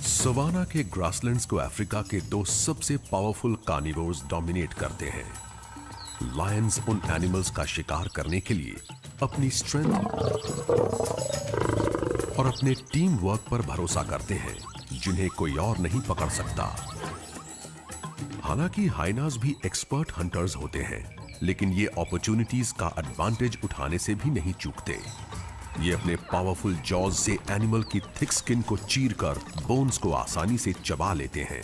Savanna के grasslands को Africa के दो सबसे पावरफुल कार्निवोर्स डोमिनेट करते हैं। लायंस उन एनिमल्स का शिकार करने के लिए अपनी स्ट्रेंथ और अपने टीम वर्क पर भरोसा करते हैं, जिन्हें कोई और नहीं पकड़ सकता। हालांकि हाइनास भी एक्सपर्ट हंटर्स होते हैं, लेकिन ये अपॉर्चुनिटीज का एडवांटेज उठाने से भी नहीं चूकते। ये अपने पावरफुल जॉज से एनिमल की थिक स्किन को चीरकर बोन्स को आसानी से चबा लेते हैं।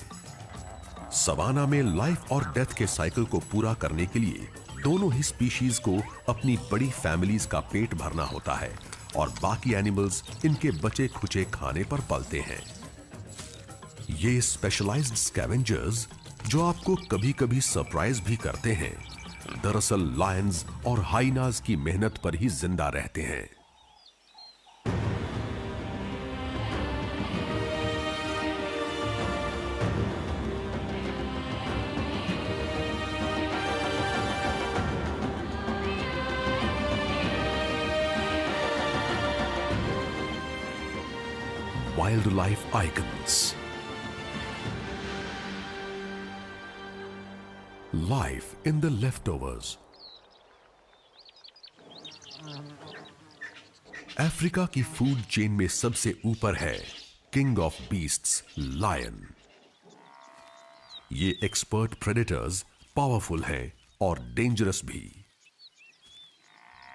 सवाना में लाइफ और डेथ के साइकिल को पूरा करने के लिए दोनों ही स्पीशीज को अपनी बड़ी फैमिलीज का पेट भरना होता है और बाकी एनिमल्स इनके बचे खुचे खाने पर पलते हैं। ये स्पेशलाइज्ड स्कैवेंजर्स जो आपको कभी-कभी सरप्राइज भी करते हैं, दरअसल लायंस और हाइनास की मेहनत पर ही जिंदा रहते हैं। Wildlife icons. Life in the leftovers. Africa की फूड चेन में सबसे ऊपर है किंग ऑफ बीस्ट्स लायन। ये एक्सपर्ट प्रेडेटर्स पावरफुल हैं और डेंजरस भी।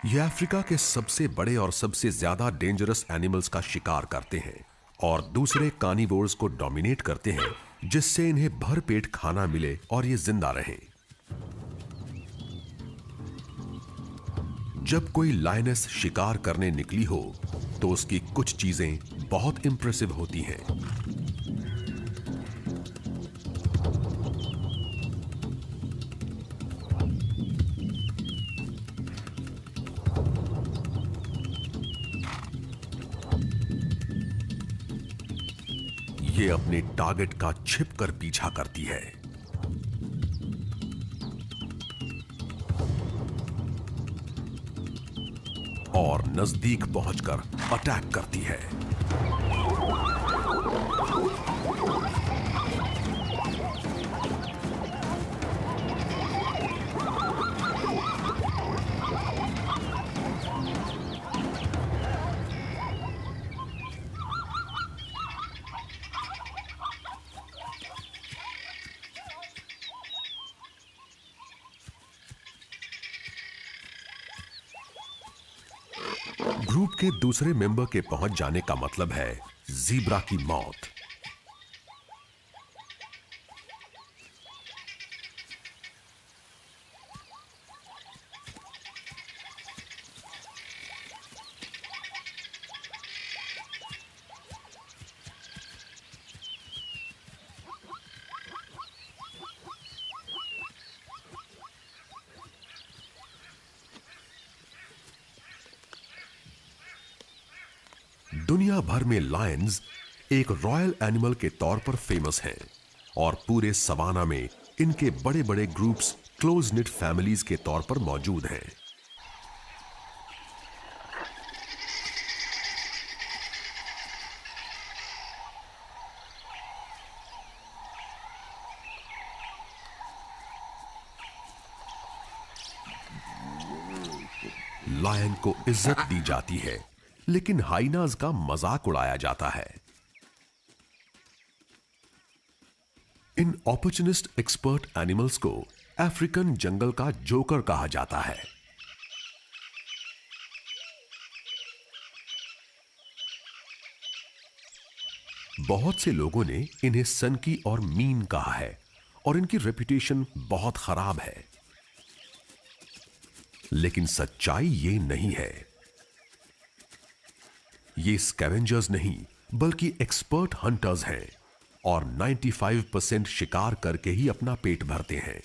ये अफ्रीका के सबसे बड़े और सबसे ज्यादा डेंजरस एनिमल्स का शिकार करते हैं और दूसरे कार्निवोर्स को डोमिनेट करते हैं, जिससे इन्हें भरपेट खाना मिले और ये जिंदा रहें। जब कोई लायनेस शिकार करने निकली हो तो उसकी कुछ चीजें बहुत इंप्रेसिव होती हैं। ये अपने टारगेट का छिपकर पीछा करती है। और नजदीक पहुंचकर अटैक करती है। ग्रुप के दूसरे मेंबर के पहुंच जाने का मतलब है ज़ीब्रा की मौत। दुनिया भर में लायंस एक रॉयल एनिमल के तौर पर फेमस हैं और पूरे सवाना में इनके बड़े बड़े ग्रुप्स क्लोज निट फैमिलीज के तौर पर मौजूद हैं। लायन को इज्जत दी जाती है, लेकिन हाइनास का मजाक उड़ाया जाता है। इन ऑपर्चुनिस्ट एक्सपर्ट एनिमल्स को अफ्रीकन जंगल का जोकर कहा जाता है। बहुत से लोगों ने इन्हें सनकी और मीन कहा है और इनकी रेपुटेशन बहुत खराब है, लेकिन सच्चाई ये नहीं है। ये स्कैवेंजर्स नहीं बल्कि एक्सपर्ट हंटर्स हैं और 95% शिकार करके ही अपना पेट भरते हैं।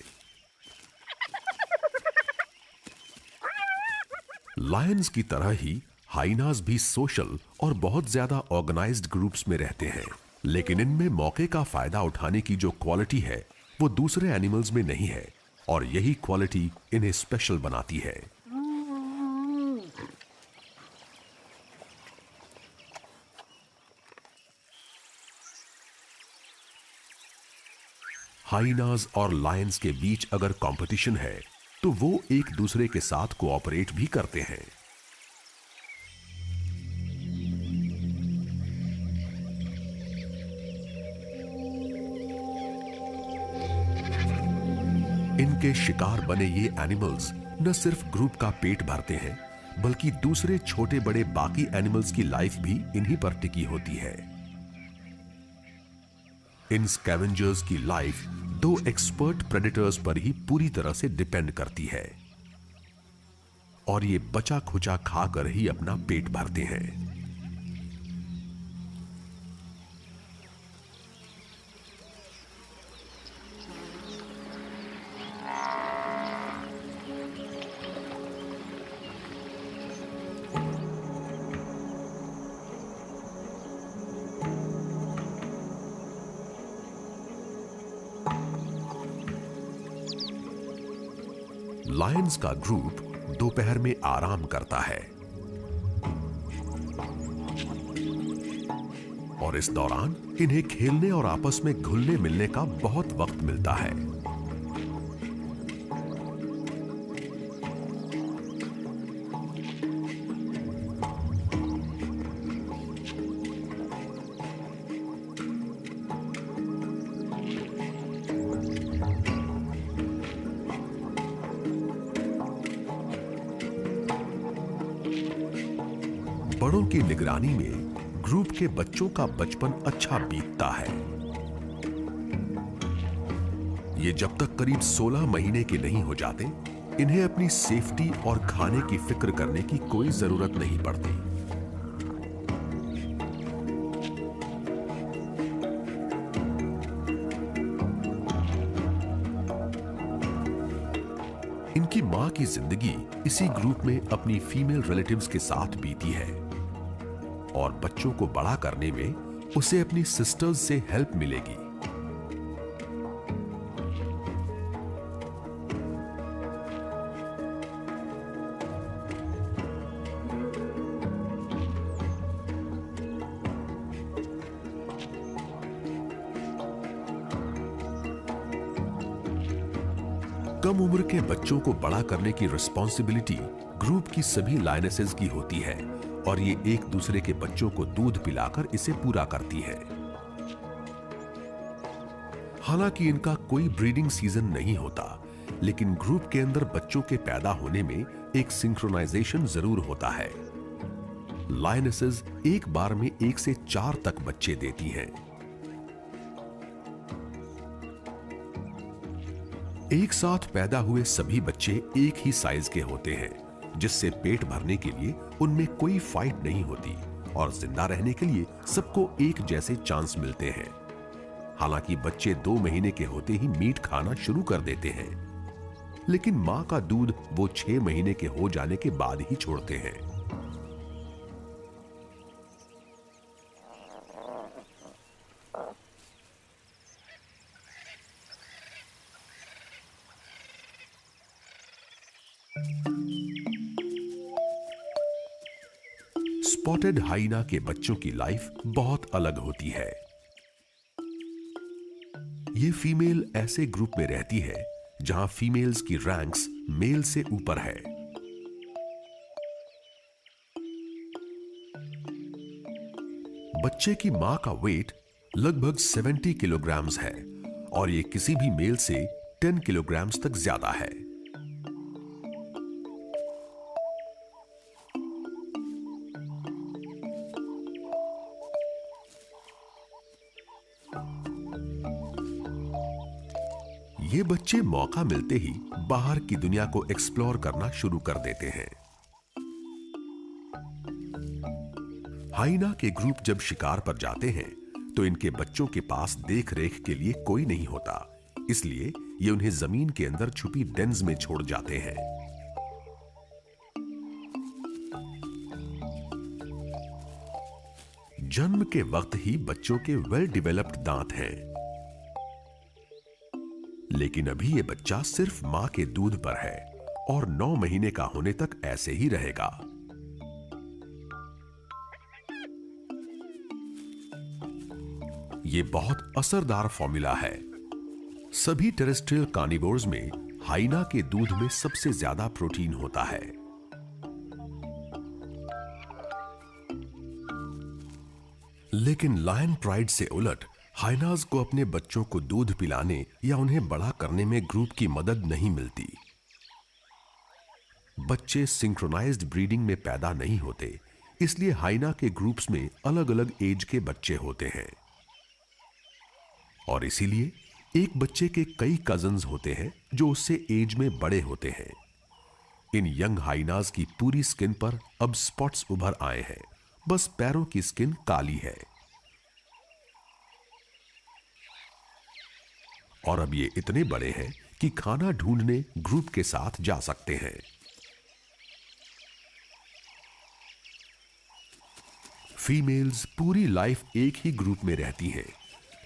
लायंस की तरह ही हाइनास भी सोशल और बहुत ज्यादा ऑर्गेनाइज्ड ग्रुप्स में रहते हैं, लेकिन इनमें मौके का फायदा उठाने की जो क्वालिटी है वो दूसरे एनिमल्स में नहीं है और यही क्वालिटी इन्हें स्पेशल बनाती है। हाइनास और लायंस के बीच अगर कंपटीशन है तो वो एक दूसरे के साथ कोऑपरेट भी करते हैं। इनके शिकार बने ये एनिमल्स न सिर्फ ग्रुप का पेट भरते हैं, बल्कि दूसरे छोटे बड़े बाकी एनिमल्स की लाइफ भी इन्हीं पर टिकी होती है। इन स्कैवेंजर्स की लाइफ दो एक्सपर्ट प्रेडेटर्स पर ही पूरी तरह से डिपेंड करती है और ये बचा खुचा खाकर ही अपना पेट भरते हैं। लायंस का ग्रुप दोपहर में आराम करता है और इस दौरान इन्हें खेलने और आपस में घुलने मिलने का बहुत वक्त मिलता है। बड़ों की निगरानी में ग्रुप के बच्चों का बचपन अच्छा बीतता है। ये जब तक करीब 16 महीने के नहीं हो जाते, इन्हें अपनी सेफ्टी और खाने की फिक्र करने की कोई जरूरत नहीं पड़ती। इनकी मां की जिंदगी इसी ग्रुप में अपनी फीमेल रिलेटिव्स के साथ बीती है और बच्चों को बड़ा करने में उसे अपनी सिस्टर्स से हेल्प मिलेगी। कम उम्र के बच्चों को बड़ा करने की रिस्पॉन्सिबिलिटी ग्रुप की सभी लायनेसेस की होती है और ये एक दूसरे के बच्चों को दूध पिलाकर इसे पूरा करती है। हालांकि इनका कोई ब्रीडिंग सीजन नहीं होता, लेकिन ग्रुप के अंदर बच्चों के पैदा होने में एक सिंक्रोनाइजेशन जरूर होता है। लायनेसेस एक बार में 1 से 4 तक बच्चे देती हैं। एक साथ पैदा हुए सभी बच्चे एक ही साइज के होते हैं, जिससे पेट भरने के लिए उनमें कोई फाइट नहीं होती और जिंदा रहने के लिए सबको एक जैसे चांस मिलते हैं। हालांकि बच्चे 2 महीने के होते ही मीट खाना शुरू कर देते हैं, लेकिन मां का दूध वो 6 महीने के हो जाने के बाद ही छोड़ते हैं। स्पॉटेड हाइना के बच्चों की लाइफ बहुत अलग होती है। ये फीमेल ऐसे ग्रुप में रहती है जहां फीमेल्स की रैंक्स मेल से ऊपर है। बच्चे की मां का वेट लगभग 70 किलोग्राम्स है और ये किसी भी मेल से 10 किलोग्राम्स तक ज्यादा है। ये बच्चे मौका मिलते ही बाहर की दुनिया को एक्सप्लोर करना शुरू कर देते हैं। हाइना के ग्रुप जब शिकार पर जाते हैं तो इनके बच्चों के पास देख रेख के लिए कोई नहीं होता, इसलिए ये उन्हें जमीन के अंदर छुपी डेन्स में छोड़ जाते हैं। जन्म के वक्त ही बच्चों के वेल डेवलप्ड दांत हैं, लेकिन अभी ये बच्चा सिर्फ मां के दूध पर है और 9 महीने का होने तक ऐसे ही रहेगा। ये बहुत असरदार फॉर्मूला है। सभी टेरेस्ट्रियल कार्निवोर्स में हाइना के दूध में सबसे ज्यादा प्रोटीन होता है। लेकिन लायन प्राइड से उलट हाइनाज को अपने बच्चों को दूध पिलाने या उन्हें बड़ा करने में ग्रुप की मदद नहीं मिलती। बच्चे सिंक्रोनाइज्ड ब्रीडिंग में पैदा नहीं होते, इसलिए हाइना के ग्रुप्स में अलग अलग एज के बच्चे होते हैं और इसीलिए एक बच्चे के कई कजन्स होते हैं जो उससे एज में बड़े होते हैं। इन यंग हाइनाज की पूरी स्किन पर अब स्पॉट्स उभर आए हैं, बस पैरों की स्किन काली है। और अब ये इतने बड़े हैं कि खाना ढूंढने ग्रुप के साथ जा सकते हैं। फीमेल्स पूरी लाइफ एक ही ग्रुप में रहती हैं,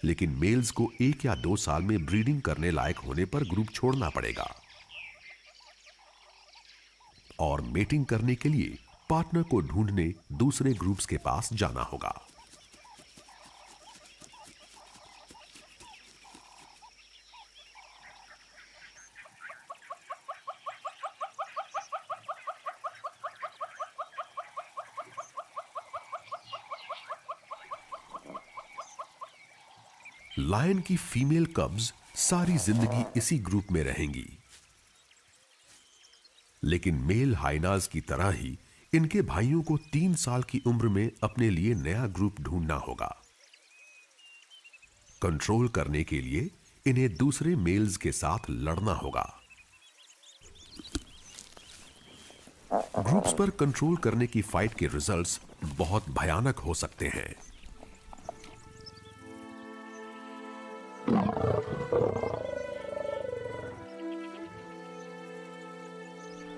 लेकिन मेल्स को 1 या 2 साल में ब्रीडिंग करने लायक होने पर ग्रुप छोड़ना पड़ेगा और मेटिंग करने के लिए पार्टनर को ढूंढने दूसरे ग्रुप्स के पास जाना होगा। लायन की फीमेल कब्स सारी जिंदगी इसी ग्रुप में रहेंगी, लेकिन मेल हाइनाज की तरह ही इनके भाइयों को 3 साल की उम्र में अपने लिए नया ग्रुप ढूंढना होगा। कंट्रोल करने के लिए इन्हें दूसरे मेल्स के साथ लड़ना होगा। ग्रुप्स पर कंट्रोल करने की फाइट के रिजल्ट्स बहुत भयानक हो सकते हैं।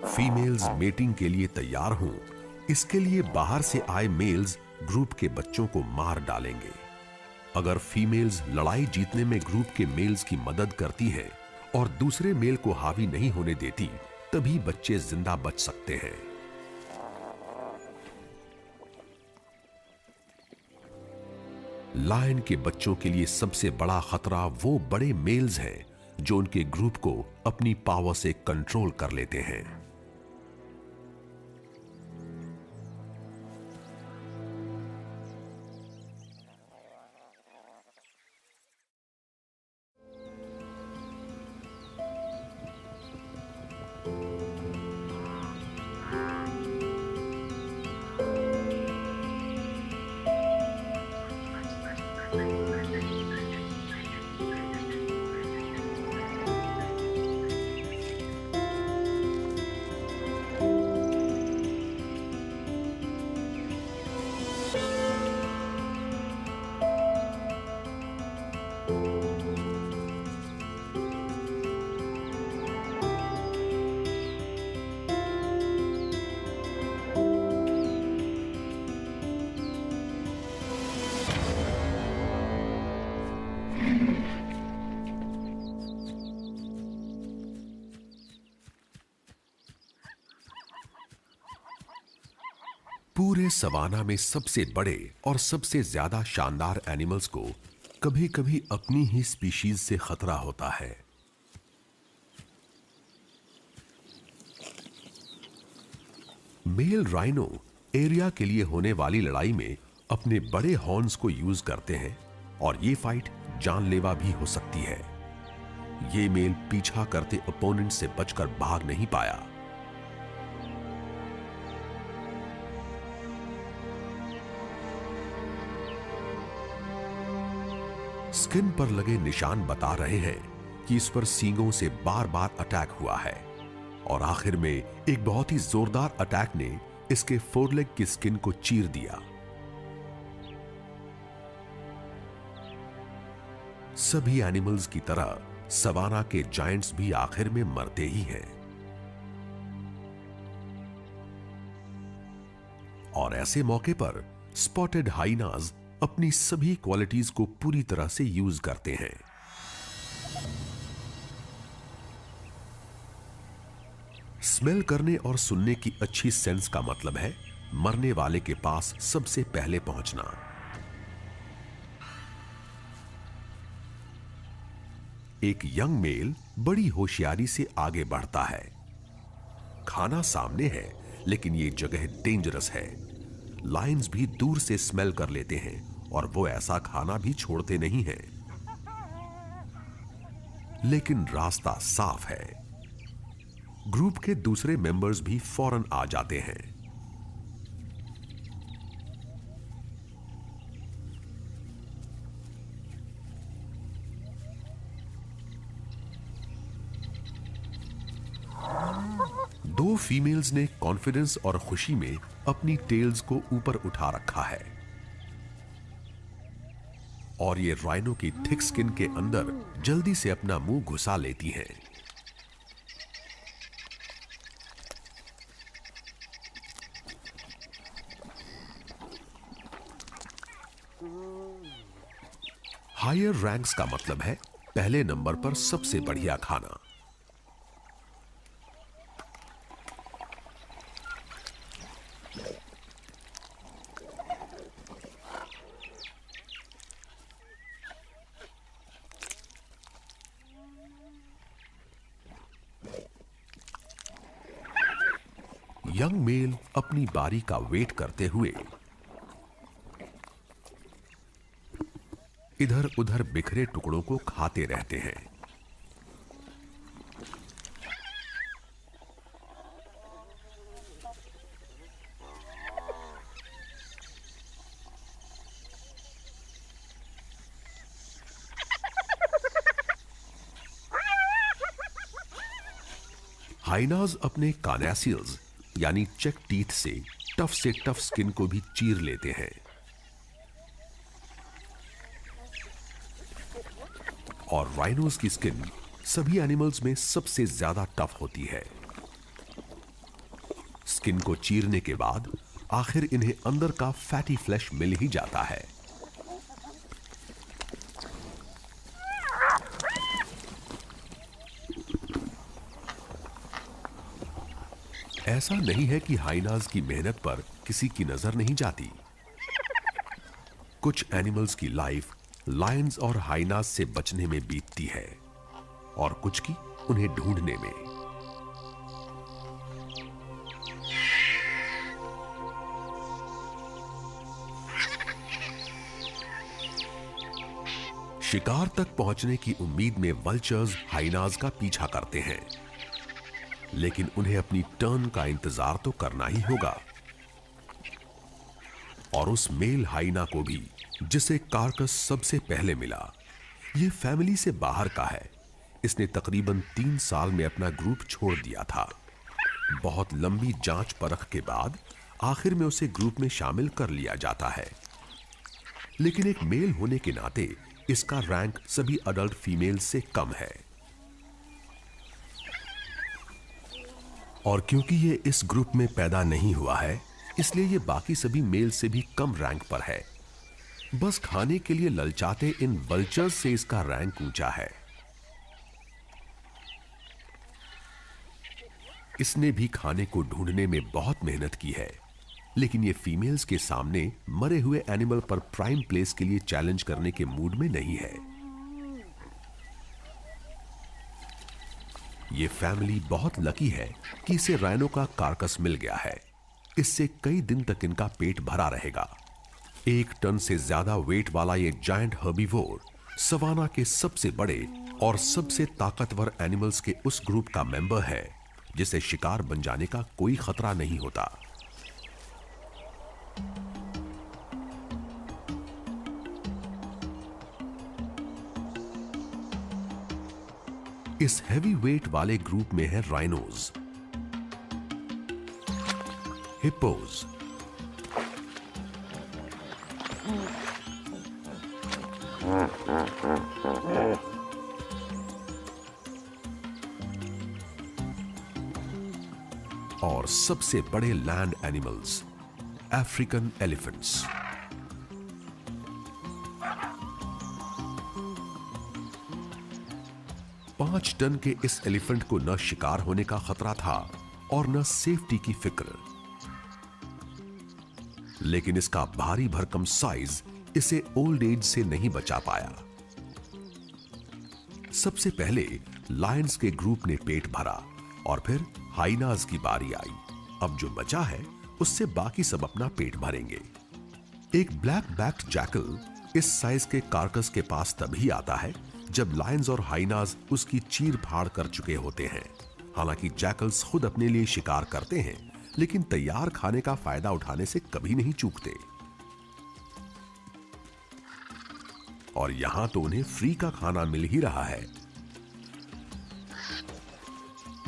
फीमेल्स मेटिंग के लिए तैयार हों, इसके लिए बाहर से आए मेल्स ग्रुप के बच्चों को मार डालेंगे। अगर फीमेल्स लड़ाई जीतने में ग्रुप के मेल्स की मदद करती हैं और दूसरे मेल को हावी नहीं होने देती, तभी बच्चे जिंदा बच सकते हैं। लायन के बच्चों के लिए सबसे बड़ा खतरा वो बड़े मेल्स हैं जो उनके ग्रुप को अपनी पावर से कंट्रोल कर लेते हैं। पूरे सवाना में सबसे बड़े और सबसे ज्यादा शानदार एनिमल्स को कभी कभी अपनी ही स्पीशीज से खतरा होता है। मेल राइनो एरिया के लिए होने वाली लड़ाई में अपने बड़े हॉर्न्स को यूज करते हैं और ये फाइट जानलेवा भी हो सकती है। ये मेल पीछा करते अपोनेंट से बचकर भाग नहीं पाया। स्किन पर लगे निशान बता रहे हैं कि इस पर सींगों से बार बार अटैक हुआ है और आखिर में एक बहुत ही जोरदार अटैक ने इसके फोरलेग की स्किन को चीर दिया। सभी एनिमल्स की तरह सवाना के जायंट्स भी आखिर में मरते ही हैं। और ऐसे मौके पर स्पॉटेड हाइनाज अपनी सभी क्वालिटीज को पूरी तरह से यूज करते हैं। स्मेल करने और सुनने की अच्छी सेंस का मतलब है मरने वाले के पास सबसे पहले पहुंचना। एक यंग मेल बड़ी होशियारी से आगे बढ़ता है। खाना सामने है, लेकिन ये जगह डेंजरस है। लायंस भी दूर से स्मेल कर लेते हैं और वो ऐसा खाना भी छोड़ते नहीं हैं। लेकिन रास्ता साफ है। ग्रुप के दूसरे मेंबर्स भी फौरन आ जाते हैं। दो फीमेल्स ने कॉन्फिडेंस और खुशी में अपनी टेल्स को ऊपर उठा रखा है और ये राइनो की थिक स्किन के अंदर जल्दी से अपना मुंह घुसा लेती हैं। हायर रैंक्स का मतलब है पहले नंबर पर सबसे बढ़िया खाना। यंग मेल अपनी बारी का वेट करते हुए इधर उधर बिखरे टुकड़ों को खाते रहते हैं। हाइनाज अपने कार्नेसियल्स यानी चेक टीथ से टफ स्किन को भी चीर लेते हैं और राइनोज की स्किन सभी एनिमल्स में सबसे ज्यादा टफ होती है। स्किन को चीरने के बाद आखिर इन्हें अंदर का फैटी फ्लैश मिल ही जाता है। ऐसा नहीं है कि हाइनाज की मेहनत पर किसी की नजर नहीं जाती। कुछ एनिमल्स की लाइफ लायंस और हाइनाज से बचने में बीतती है और कुछ की उन्हें ढूंढने में। शिकार तक पहुंचने की उम्मीद में वल्चर्स हाइनाज का पीछा करते हैं, लेकिन उन्हें अपनी टर्न का इंतजार तो करना ही होगा। और उस मेल हाइना को भी जिसे कार्कस सबसे पहले मिला, यह फैमिली से बाहर का है। इसने तकरीबन 3 साल में अपना ग्रुप छोड़ दिया था। बहुत लंबी जांच परख के बाद आखिर में उसे ग्रुप में शामिल कर लिया जाता है, लेकिन एक मेल होने के नाते इसका रैंक सभी अडल्ट फीमेल से कम है। और क्योंकि ये इस ग्रुप में पैदा नहीं हुआ है, इसलिए ये बाकी सभी मेल से भी कम रैंक पर है। बस खाने के लिए ललचाते इन वल्चर्स से इसका रैंक ऊंचा है। इसने भी खाने को ढूंढने में बहुत मेहनत की है, लेकिन ये फीमेल्स के सामने मरे हुए एनिमल पर प्राइम प्लेस के लिए चैलेंज करने के मूड में नहीं है। ये फैमिली बहुत लकी है कि इसे राइनो का कार्कस मिल गया है। इससे कई दिन तक इनका पेट भरा रहेगा। 1 टन से ज्यादा वेट वाला ये जायंट हर्बीवोर सवाना के सबसे बड़े और सबसे ताकतवर एनिमल्स के उस ग्रुप का मेंबर है जिसे शिकार बन जाने का कोई खतरा नहीं होता। इस हैवी वेट वाले ग्रुप में है राइनोज, हिप्पोज, और सबसे बड़े लैंड एनिमल्स अफ्रीकन एलिफेंट्स। पांच टन के इस एलिफेंट को न शिकार होने का खतरा था और न सेफ्टी की फिक्र, लेकिन इसका भारी भरकम साइज इसे ओल्ड एज से नहीं बचा पाया। सबसे पहले लायंस के ग्रुप ने पेट भरा और फिर हाइनाज की बारी आई। अब जो बचा है उससे बाकी सब अपना पेट भरेंगे। एक ब्लैक बैक्ड जैकल इस साइज के कार्कस के पास तभी आता है जब लायंस और हाइनाज उसकी चीर फाड़ कर चुके होते हैं। हालांकि जैकल्स खुद अपने लिए शिकार करते हैं, लेकिन तैयार खाने का फायदा उठाने से कभी नहीं चूकते। और यहां तो उन्हें फ्री का खाना मिल ही रहा है।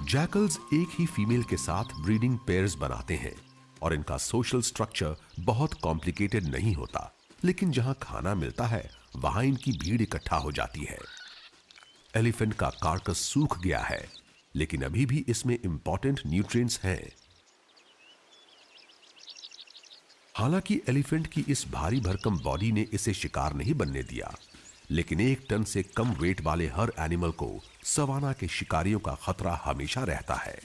जैकल्स एक ही फीमेल के साथ ब्रीडिंग पेयर्स बनाते हैं और इनका सोशल स्ट्रक्चर बहुत कॉम्प्लिकेटेड नहीं होता, लेकिन जहां खाना मिलता है वहां इनकी भीड़ इकट्ठा हो जाती है। एलिफेंट का कार्कस सूख गया है, लेकिन अभी भी इसमें इंपॉर्टेंट न्यूट्रिएंट्स हैं। हालांकि एलिफेंट की इस भारी भरकम बॉडी ने इसे शिकार नहीं बनने दिया, लेकिन 1 टन से कम वेट वाले हर एनिमल को सवाना के शिकारियों का खतरा हमेशा रहता है,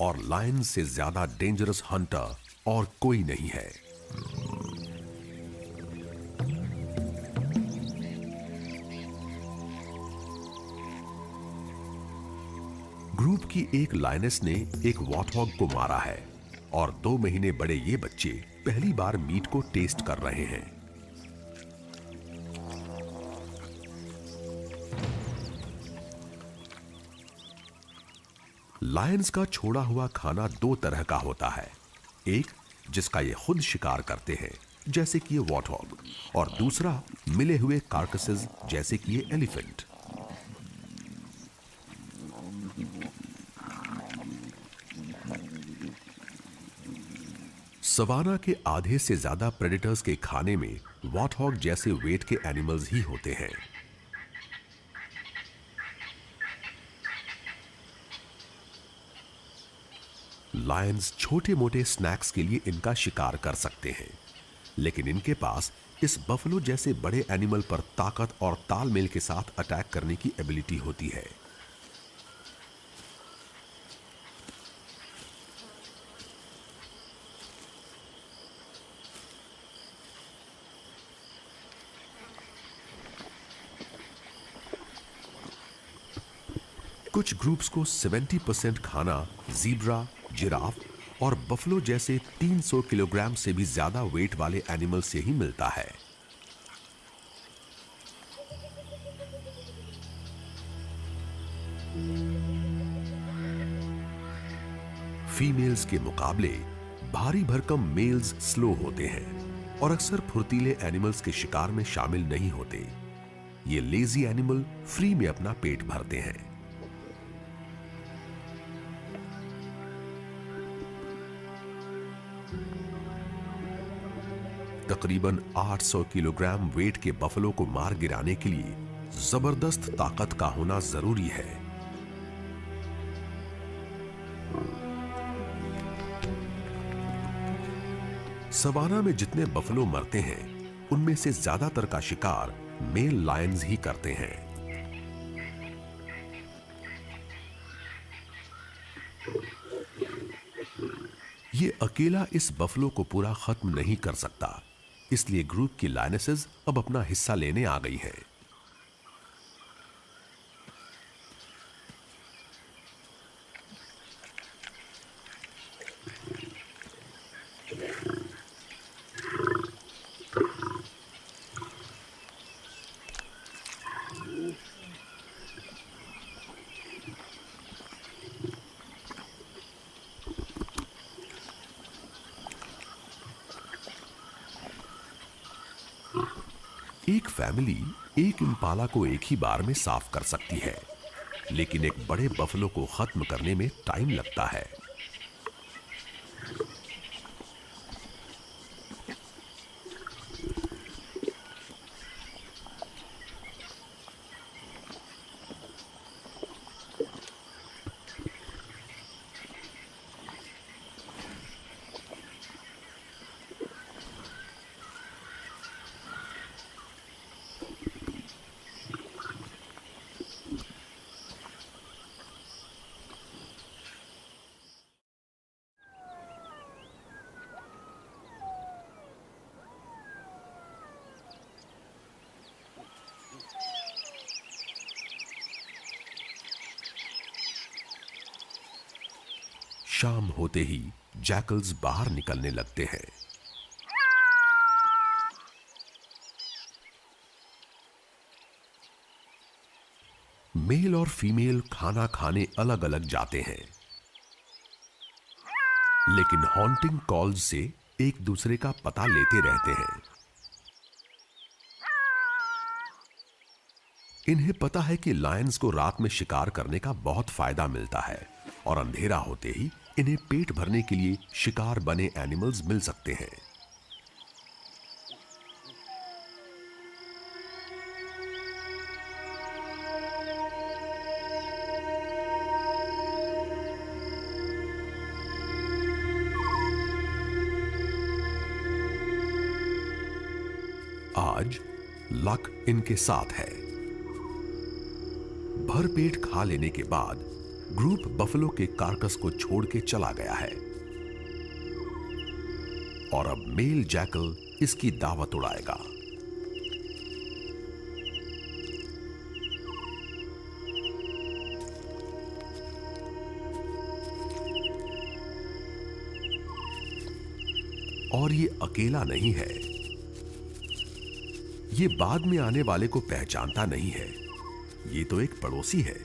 और लायन से ज्यादा डेंजरस हंटर और कोई नहीं है। ग्रुप की एक लायनेस ने एक वॉर्थॉग को मारा है और 2 महीने बड़े ये बच्चे पहली बार मीट को टेस्ट कर रहे हैं। लायंस का छोड़ा हुआ खाना 2 तरह का होता है, एक जिसका ये खुद शिकार करते हैं जैसे कि ये वॉर्थॉग, और दूसरा मिले हुए कार्कसेस जैसे कि ये एलिफेंट। सवाना के आधे से ज्यादा प्रेडेटर्स के खाने में वॉर्थॉग जैसे वेट के एनिमल्स ही होते हैं। लायंस छोटे मोटे स्नैक्स के लिए इनका शिकार कर सकते हैं, लेकिन इनके पास इस बफलो जैसे बड़े एनिमल पर ताकत और तालमेल के साथ अटैक करने की एबिलिटी होती है। कुछ ग्रुप्स को 70% खाना ज़ीब्रा, जिराफ और बफलो जैसे 300 किलोग्राम से भी ज्यादा वेट वाले एनिमल से ही मिलता है। फीमेल्स के मुकाबले भारी भरकम मेल्स स्लो होते हैं और अक्सर फुर्तीले एनिमल्स के शिकार में शामिल नहीं होते। ये लेजी एनिमल फ्री में अपना पेट भरते हैं। तकरीबन 800 किलोग्राम वेट के बफलो को मार गिराने के लिए जबरदस्त ताकत का होना जरूरी है। सवाना में जितने बफलो मरते हैं, उनमें से ज्यादातर का शिकार मेल लायंस ही करते हैं। ये अकेला इस बफलो को पूरा खत्म नहीं कर सकता, इसलिए ग्रुप की लायनेसेस अब अपना हिस्सा लेने आ गई हैं। एक फैमिली एक इम्पाला को एक ही बार में साफ कर सकती है, लेकिन एक बड़े बफलो को खत्म करने में टाइम लगता है। शाम होते ही जैकल्स बाहर निकलने लगते हैं। मेल और फीमेल खाना खाने अलग अलग जाते हैं, लेकिन हॉन्टिंग कॉल्स से एक दूसरे का पता लेते रहते हैं। इन्हें पता है कि लायंस को रात में शिकार करने का बहुत फायदा मिलता है और अंधेरा होते ही इन्हें पेट भरने के लिए शिकार बने एनिमल्स मिल सकते हैं। आज लक इनके साथ है। भरपेट खा लेने के बाद ग्रुप बफलो के कार्कस को छोड़ के चला गया है और अब मेल जैकल इसकी दावत उड़ाएगा। और ये अकेला नहीं है, ये बाद में आने वाले को पहचानता नहीं है। ये तो एक पड़ोसी है।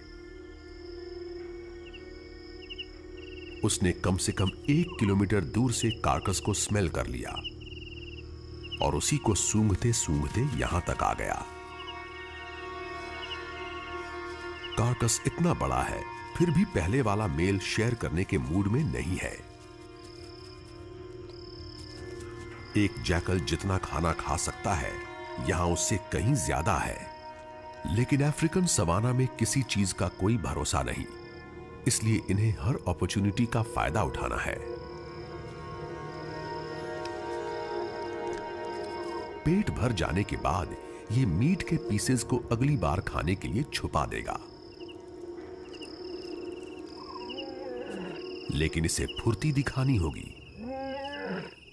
उसने कम से कम 1 किलोमीटर दूर से कार्कस को स्मेल कर लिया और उसी को सूंघते सूंघते यहां तक आ गया। कार्कस इतना बड़ा है, फिर भी पहले वाला मेल शेयर करने के मूड में नहीं है। एक जैकल जितना खाना खा सकता है, यहां उससे कहीं ज्यादा है। लेकिन अफ्रीकन सवाना में किसी चीज का कोई भरोसा नहीं, इसलिए इन्हें हर अपॉर्चुनिटी का फायदा उठाना है। पेट भर जाने के बाद ये मीट के पीसेस को अगली बार खाने के लिए छुपा देगा, लेकिन इसे फुर्ती दिखानी होगी।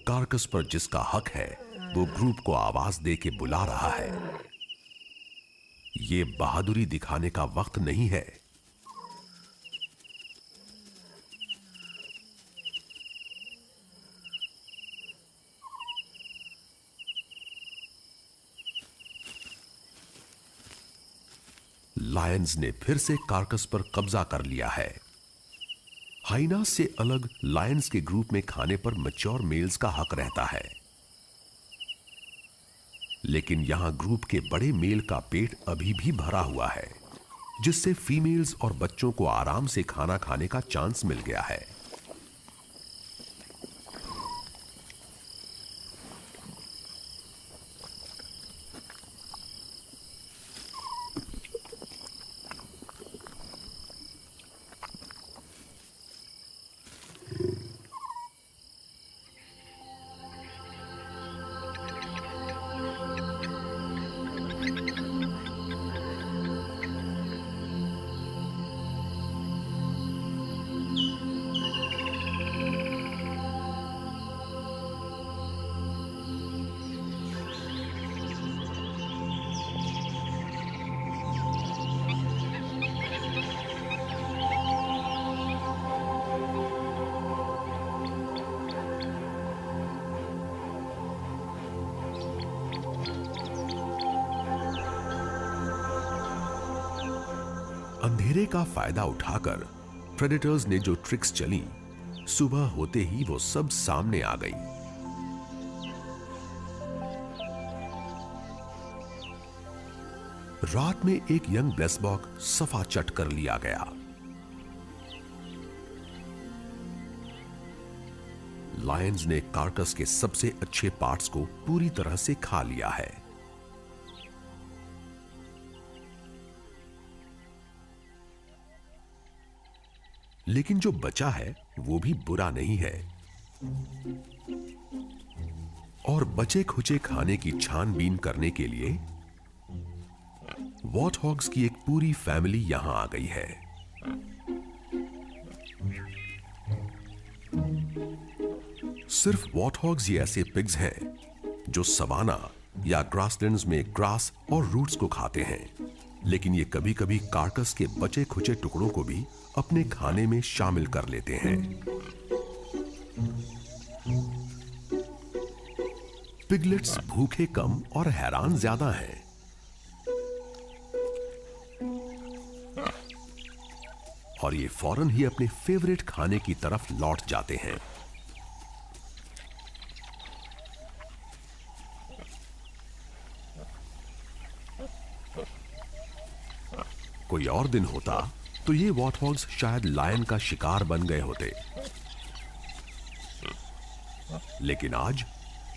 कार्कस पर जिसका हक है वो ग्रुप को आवाज दे के बुला रहा है। ये बहादुरी दिखाने का वक्त नहीं है। लायंस ने फिर से कार्कस पर कब्जा कर लिया है। हाइनास से अलग लायंस के ग्रुप में खाने पर मैच्योर मेल्स का हक रहता है, लेकिन यहां ग्रुप के बड़े मेल का पेट अभी भी भरा हुआ है, जिससे फीमेल्स और बच्चों को आराम से खाना खाने का चांस मिल गया है। अंधेरे का फायदा उठाकर प्रेडेटर्स ने जो ट्रिक्स चली, सुबह होते ही वो सब सामने आ गई। रात में एक यंग ब्लेसबॉक सफा चट कर लिया गया। लायंस ने कार्कस के सबसे अच्छे पार्ट्स को पूरी तरह से खा लिया है। लेकिन जो बचा है वो भी बुरा नहीं है, और बचे खुचे खाने की छानबीन करने के लिए वॉटहॉग्स की एक पूरी फैमिली यहां आ गई है। सिर्फ वॉटहॉग्स ही ऐसे पिग्स हैं जो सवाना या ग्रासलैंड्स में ग्रास और रूट्स को खाते हैं, लेकिन ये कभी कभी कार्कस के बचे खुचे टुकड़ों को भी अपने खाने में शामिल कर लेते हैं। पिगलेट्स भूखे कम और हैरान ज्यादा हैं। और ये फौरन ही अपने फेवरेट खाने की तरफ लौट जाते हैं। कोई और दिन होता तो ये वॉर्थॉग्स शायद लायन का शिकार बन गए होते, लेकिन आज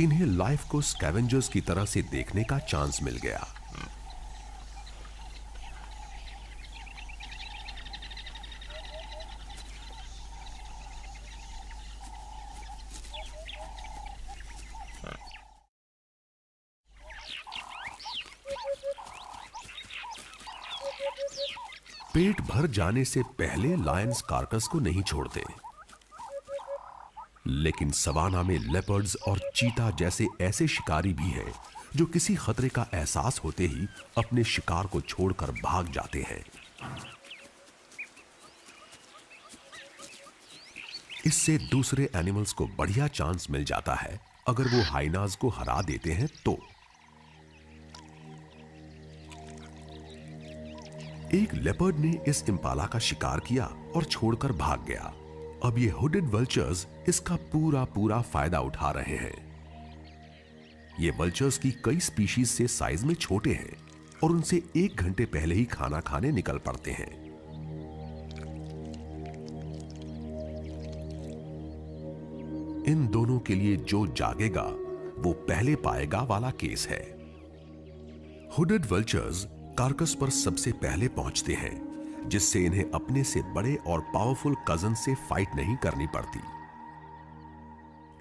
इन्हें लाइफ को स्कैवेंजर्स की तरह से देखने का चांस मिल गया। पेट भर जाने से पहले लायंस कार्कस को नहीं छोड़ते, लेकिन सवाना में लेपर्ड्स और चीता जैसे ऐसे शिकारी भी हैं जो किसी खतरे का एहसास होते ही अपने शिकार को छोड़कर भाग जाते हैं। इससे दूसरे एनिमल्स को बढ़िया चांस मिल जाता है अगर वो हाइनाज को हरा देते हैं तो। एक लेपर्ड ने इस इम्पाला का शिकार किया और छोड़कर भाग गया। अब ये हुडेड वल्चर्स इसका पूरा फायदा उठा रहे हैं। ये वल्चर्स की कई स्पीशीज से साइज में छोटे हैं और उनसे 1 घंटे पहले ही खाना खाने निकल पड़ते हैं। इन दोनों के लिए जो जागेगा वो पहले पाएगा वाला केस है। हुडेड वल्चर्स कार्कस पर सबसे पहले पहुंचते हैं, जिससे इन्हें अपने से बड़े और पावरफुल कजन से फाइट नहीं करनी पड़ती।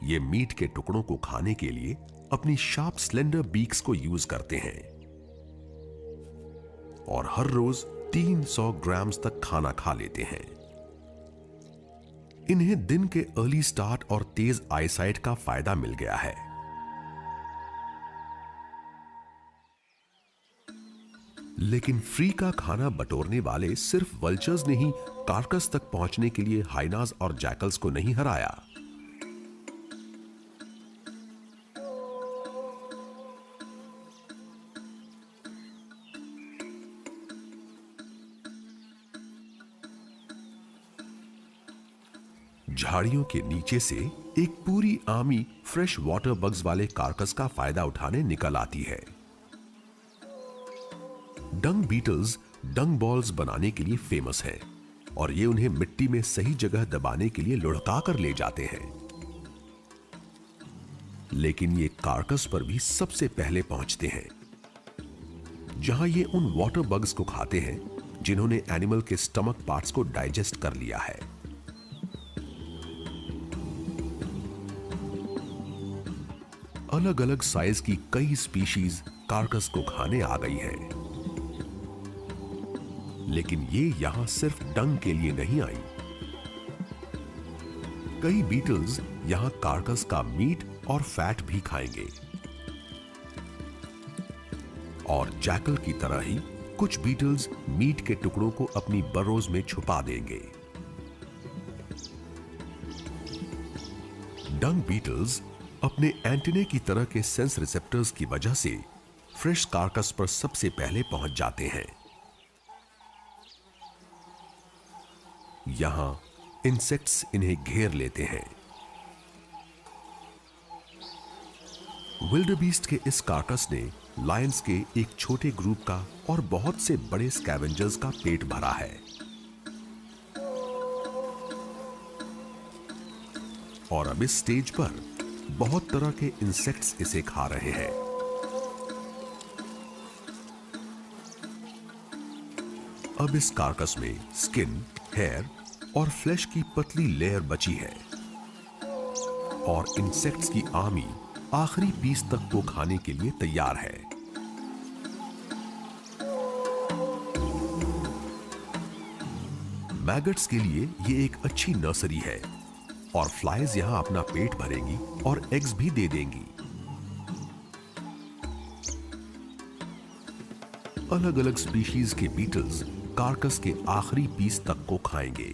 ये मीट के टुकड़ों को खाने के लिए अपनी शार्प स्लेंडर बीक्स को यूज करते हैं और हर रोज 300 ग्राम्स तक खाना खा लेते हैं। इन्हें दिन के अर्ली स्टार्ट और तेज आईसाइट का फायदा मिल गया है। लेकिन फ्री का खाना बटोरने वाले सिर्फ वल्चर्स ने ही कार्कस तक पहुंचने के लिए हाइनास और जैकल्स को नहीं हराया। झाड़ियों के नीचे से एक पूरी आर्मी फ्रेश वाटर बग्स वाले कार्कस का फायदा उठाने निकल आती है। डंग बीटल्स डंग बॉल्स बनाने के लिए फेमस हैं और ये उन्हें मिट्टी में सही जगह दबाने के लिए लुढ़का कर ले जाते हैं। लेकिन ये कार्कस पर भी सबसे पहले पहुंचते हैं, जहां ये उन वाटर बग्स को खाते हैं जिन्होंने एनिमल के स्टमक पार्ट्स को डाइजेस्ट कर लिया है। अलग अलग साइज की कई स्पीशीज कार्कस को खाने आ गई हैं। लेकिन ये यहां सिर्फ डंग के लिए नहीं आई। कई बीटल्स यहां कार्कस का मीट और फैट भी खाएंगे और जैकल की तरह ही कुछ बीटल्स मीट के टुकड़ों को अपनी बरोज में छुपा देंगे। डंग बीटल्स अपने एंटीने की तरह के सेंस रिसेप्टर्स की वजह से फ्रेश कार्कस पर सबसे पहले पहुंच जाते हैं। यहां इंसेक्ट्स इन्हें घेर लेते हैं। विल्डरबीस्ट के इस कार्कस ने लायंस के एक छोटे ग्रुप का और बहुत से बड़े स्कैवेंजर्स का पेट भरा है। और अब इस स्टेज पर बहुत तरह के इंसेक्ट्स इसे खा रहे हैं। अब इस कार्कस में स्किन, हेयर और फ्लैश की पतली लेयर बची है और इंसेक्ट्स की आर्मी आखिरी पीस तक को खाने के लिए तैयार है। मैगट्स के लिए ये एक अच्छी नर्सरी है और फ्लाइज यहां अपना पेट भरेंगी और एग्स भी दे देंगी। अलग अलग स्पीशीज के बीटल्स कार्कस के आखिरी पीस तक को खाएंगे।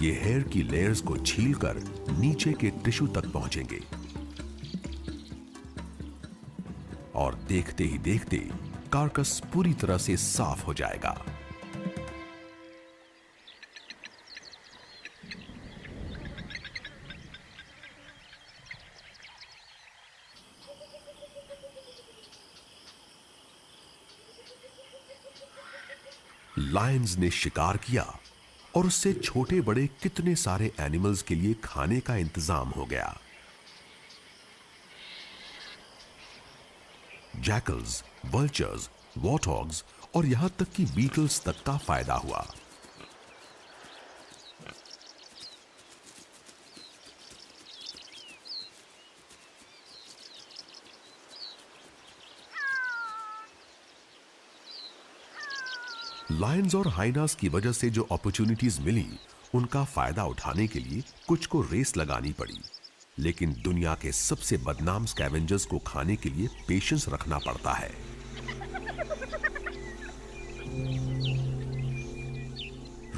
ये हेयर की लेयर्स को छीलकर नीचे के टिश्यू तक पहुंचेंगे और देखते ही देखते कार्कस पूरी तरह से साफ हो जाएगा। लायंस ने शिकार किया और उससे छोटे बड़े कितने सारे एनिमल्स के लिए खाने का इंतजाम हो गया। जैकल्स, वल्चर्स, वॉरहॉग्स और यहां तक कि बीटल्स तक का फायदा हुआ। लायंस और हाइनास की वजह से जो अपॉर्चुनिटीज मिली, उनका फायदा उठाने के लिए कुछ को रेस लगानी पड़ी, लेकिन दुनिया के सबसे बदनाम स्कैवेंजर्स को खाने के लिए पेशेंस रखना पड़ता है।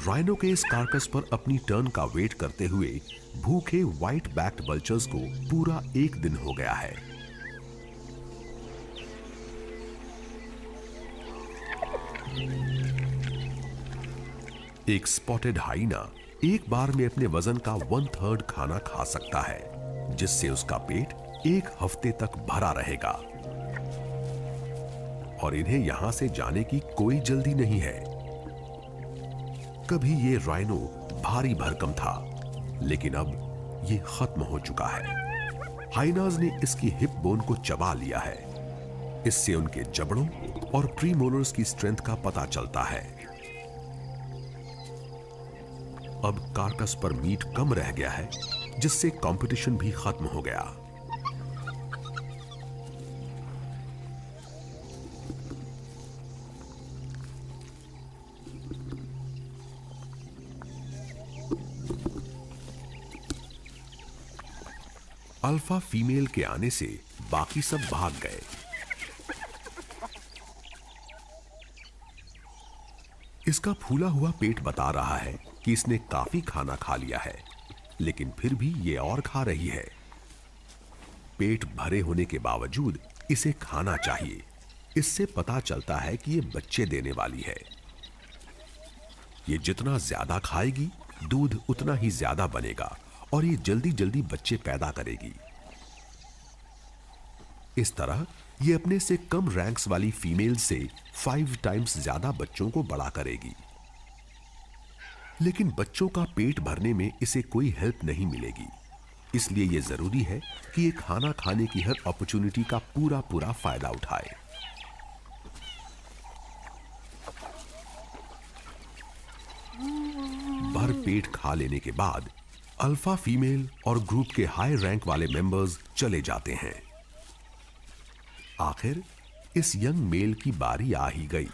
राइनो के इस कार्कस पर अपनी टर्न का वेट करते हुए भूखे व्हाइट बैक्ड वल्चर्स को पूरा एक दिन हो गया है। एक स्पॉटेड हाइना एक बार में अपने वजन का 1/3 खाना खा सकता है, जिससे उसका पेट एक हफ्ते तक भरा रहेगा। और इन्हें यहां से जाने की कोई जल्दी नहीं है। कभी ये राइनो भारी भरकम था, लेकिन अब ये खत्म हो चुका है। हाइनाज ने इसकी हिप बोन को चबा लिया है। इससे उनके जबड़ों और प्रीमोलर्स की स्ट्रेंथ का पता चलता है। अब कार्कस पर मीट कम रह गया है, जिससे कंपटीशन भी खत्म हो गया। अल्फा फीमेल के आने से बाकी सब भाग गए। इसका फूला हुआ पेट बता रहा है कि इसने काफी खाना खा लिया है, लेकिन फिर भी ये और खा रही है। पेट भरे होने के बावजूद इसे खाना चाहिए। इससे पता चलता है कि ये बच्चे देने वाली है। ये जितना ज्यादा खाएगी, दूध उतना ही ज्यादा बनेगा और ये जल्दी जल्दी बच्चे पैदा करेगी। इस तरह ये अपने से कम रैंक्स वाली फीमेल से 5 टाइम्स ज्यादा बच्चों को बड़ा करेगी। लेकिन बच्चों का पेट भरने में इसे कोई हेल्प नहीं मिलेगी। इसलिए यह जरूरी है कि ये खाना खाने की हर अपॉर्चुनिटी का पूरा पूरा फायदा उठाए। भर पेट खा लेने के बाद अल्फा फीमेल और ग्रुप के हाई रैंक वाले मेंबर्स चले जाते हैं। आखिर इस यंग मेल की बारी आ ही गई।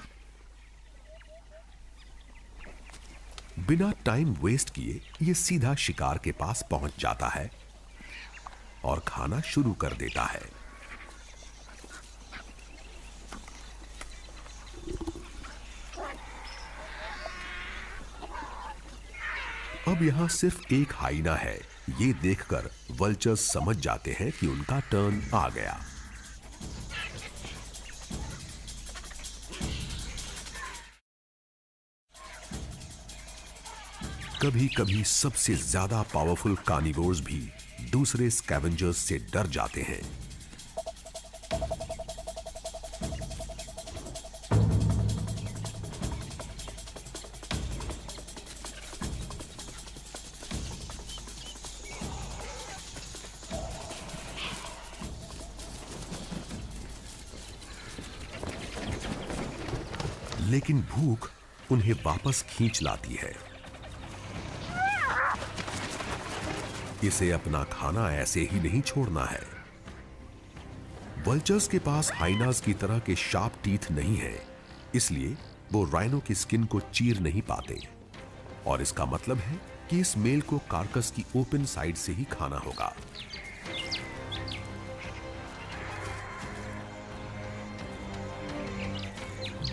बिना टाइम वेस्ट किए ये सीधा शिकार के पास पहुंच जाता है और खाना शुरू कर देता है। अब यहां सिर्फ एक हाइना है। ये देखकर वल्चर्स समझ जाते हैं कि उनका टर्न आ गया। कभी कभी सबसे ज्यादा पावरफुल कार्निवोर्स भी दूसरे स्कैवेंजर्स से डर जाते हैं। लेकिन भूख उन्हें वापस खींच लाती है। इसे अपना खाना ऐसे ही नहीं छोड़ना है। वल्चर्स के पास हाइनास की तरह के शार्प टीथ नहीं है, इसलिए वो राइनो की स्किन को चीर नहीं पाते। और इसका मतलब है कि इस मेल को कार्कस की ओपन साइड से ही खाना होगा।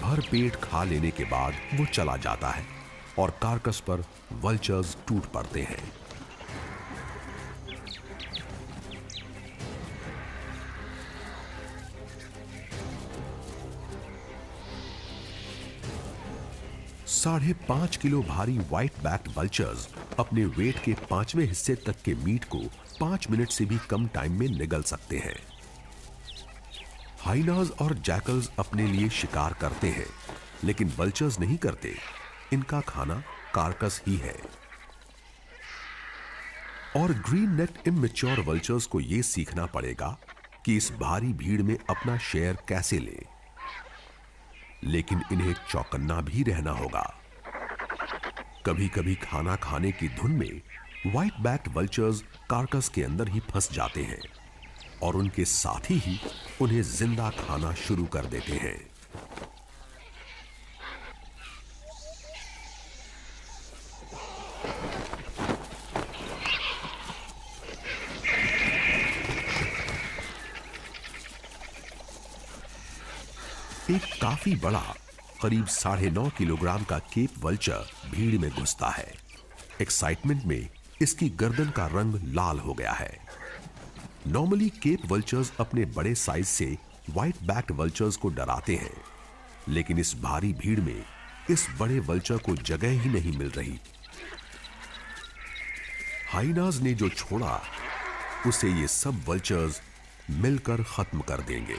भर पेट खा लेने के बाद वो चला जाता है और कार्कस पर वल्चर्स टूट पड़ते हैं। साढ़े 5 किलो भारी व्हाइट बैक्ड वल्चर्स अपने वेट के 5वें हिस्से तक के मीट को 5 मिनट से भी कम टाइम में निगल सकते हैं। हाइनास और जैकल्स अपने लिए शिकार करते हैं, लेकिन वल्चर्स नहीं करते। इनका खाना कार्कस ही है। और ग्रीन नेक्ड इमैच्योर वल्चर्स को यह सीखना पड़ेगा कि इस भारी भीड़ में अपना शेयर कैसे लें। लेकिन इन्हें चौकन्ना भी रहना होगा। कभी कभी खाना खाने की धुन में व्हाइट बैक्ड वल्चर्स कार्कस के अंदर ही फंस जाते हैं और उनके साथी ही उन्हें जिंदा खाना शुरू कर देते हैं। एक काफी बड़ा, करीब 9.5 किलोग्राम का केप वल्चर भीड़ में घुसता है। एक्साइटमेंट में इसकी गर्दन का रंग लाल हो गया है। नॉर्मली केप वल्चर्स अपने बड़े साइज से व्हाइट बैक्ड वल्चर्स को डराते हैं, लेकिन इस भारी भीड़ में इस बड़े वल्चर को जगह ही नहीं मिल रही। हाइनास ने जो छोड़ा उसे ये सब वल्चर्स मिलकर खत्म कर देंगे।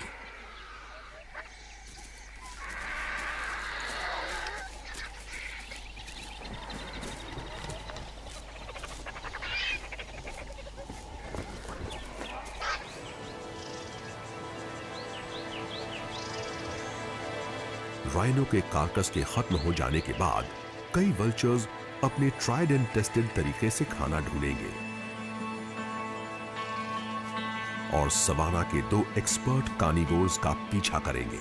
राइनो के कार्कस के खत्म हो जाने के बाद कई वल्चर्स अपने ट्राइड एंड टेस्टेड तरीके से खाना ढूंढेंगे और सवाना के 2 एक्सपर्ट कार्निवोर्स का पीछा करेंगे।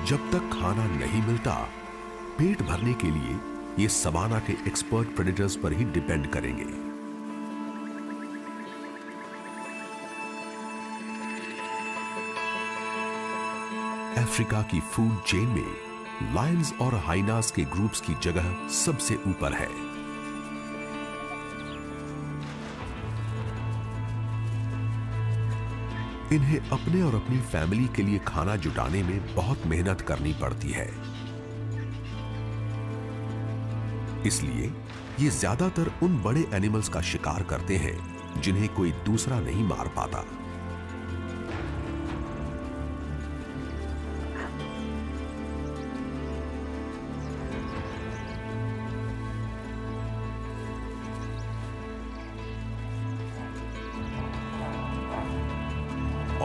जब तक खाना नहीं मिलता, पेट भरने के लिए ये सवाना के एक्सपर्ट प्रेडेटर्स पर ही डिपेंड करेंगे। अफ्रीका की फूड चेन में लायंस और हाइनास के ग्रुप्स की जगह सबसे ऊपर है। इन्हें अपने और अपनी फैमिली के लिए खाना जुटाने में बहुत मेहनत करनी पड़ती है। इसलिए ये ज्यादातर उन बड़े एनिमल्स का शिकार करते हैं जिन्हें कोई दूसरा नहीं मार पाता।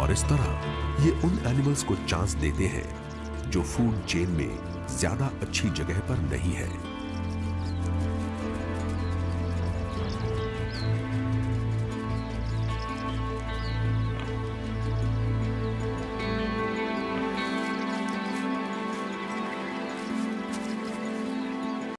और इस तरह ये उन एनिमल्स को चांस देते हैं जो फूड चेन में ज्यादा अच्छी जगह पर नहीं है।